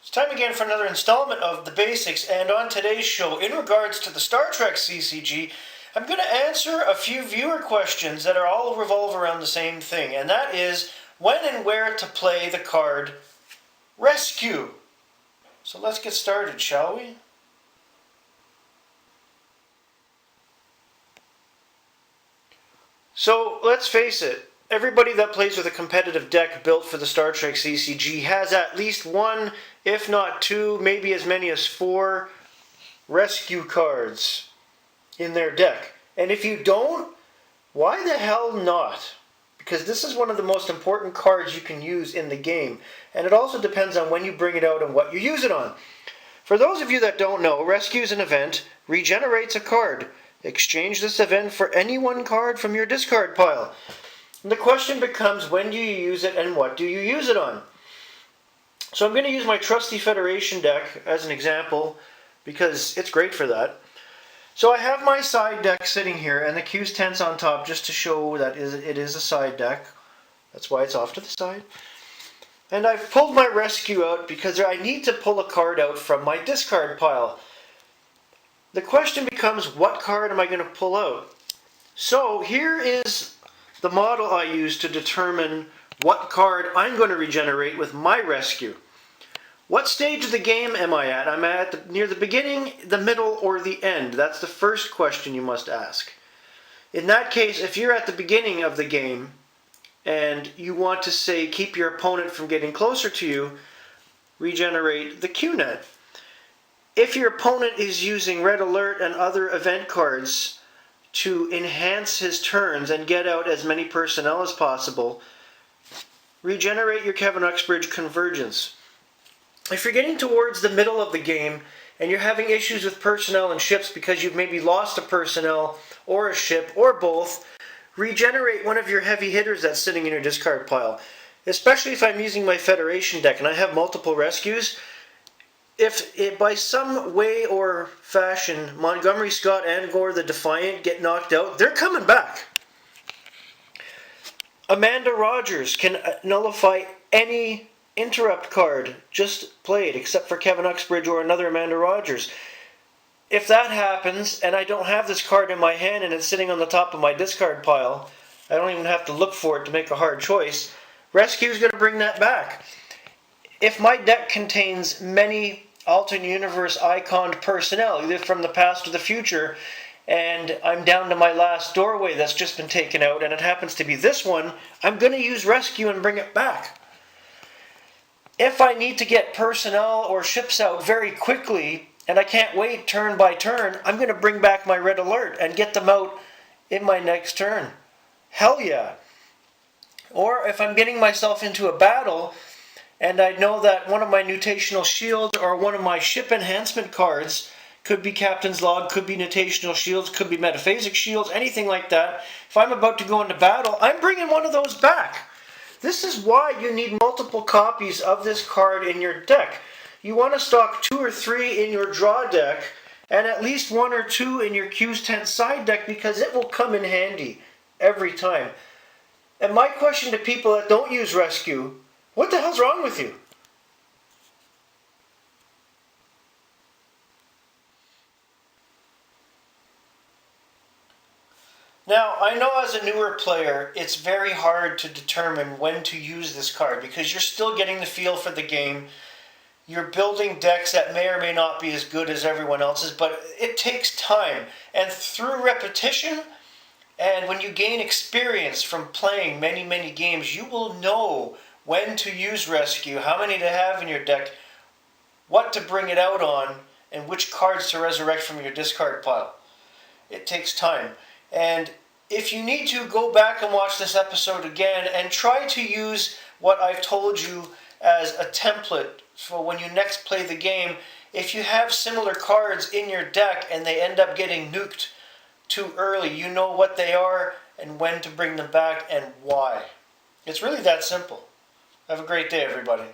It's time again for another installment of The Basics, and on today's show, in regards to the Star Trek CCG, I'm going to answer a few viewer questions that are all revolve around the same thing, and that is when and where to play the card RESQ. So let's get started, shall we? So let's face it, everybody that plays with a competitive deck built for the Star Trek CCG has at least one, if not two, maybe as many as 4 rescue cards in their deck. And if you don't, why the hell not? Because this is one of the most important cards you can use in the game. And it also depends on when you bring it out and what you use it on. For those of you that don't know, Rescue is an event, regenerates a card. Exchange this event for any one card from your discard pile. And the question becomes, when do you use it and what do you use it on? So I'm going to use my trusty Federation deck as an example because it's great for that. So I have my side deck sitting here and the Q's tents on top just to show that it is a side deck. That's why it's off to the side. And I've pulled my rescue out because I need to pull a card out from my discard pile. The question becomes, what card am I going to pull out? So here is the model I use to determine what card I'm going to regenerate with my rescue. What stage of the game am I at? I'm at near the beginning, the middle, or the end. That's the first question you must ask. In that case, if you're at the beginning of the game and you want to say keep your opponent from getting closer to you, regenerate the QNet. If your opponent is using Red Alert and other event cards to enhance his turns and get out as many personnel as possible, regenerate your Kevin Uxbridge Convergence. If you're getting towards the middle of the game and you're having issues with personnel and ships because you've maybe lost a personnel or a ship or both, regenerate one of your heavy hitters that's sitting in your discard pile. Especially if I'm using my Federation deck and I have multiple rescues. If by some way or fashion Montgomery, Scott, and Gore the Defiant get knocked out, they're coming back. Amanda Rogers can nullify any interrupt card just played, except for Kevin Uxbridge or another Amanda Rogers. If that happens, and I don't have this card in my hand and it's sitting on the top of my discard pile, I don't even have to look for it to make a hard choice, Rescue is going to bring that back. If my deck contains many alternate universe iconed personnel, either from the past or the future, and I'm down to my last doorway that's just been taken out, and it happens to be this one, I'm going to use Rescue and bring it back. If I need to get personnel or ships out very quickly, and I can't wait turn by turn, I'm going to bring back my Red Alert and get them out in my next turn. Hell yeah. Or if I'm getting myself into a battle, and I know that one of my Nutational Shields or one of my ship enhancement cards, could be Captain's Log, could be Nutational Shields, could be Metaphasic Shields, anything like that. If I'm about to go into battle, I'm bringing one of those back. This is why you need multiple copies of this card in your deck. You want to stock 2 or 3 in your draw deck, and at least 1 or 2 in your Q's Tent side deck, because it will come in handy every time. And my question to people that don't use Rescue, what the hell's wrong with you? Now, I know as a newer player, it's very hard to determine when to use this card because you're still getting the feel for the game. You're building decks that may or may not be as good as everyone else's, but it takes time. And through repetition, and when you gain experience from playing many, many games, you will know when to use Rescue, how many to have in your deck, what to bring it out on, and which cards to resurrect from your discard pile. It takes time. And if you need to, go back and watch this episode again and try to use what I've told you as a template for when you next play the game. If you have similar cards in your deck and they end up getting nuked too early, you know what they are and when to bring them back and why. It's really that simple. Have a great day, everybody.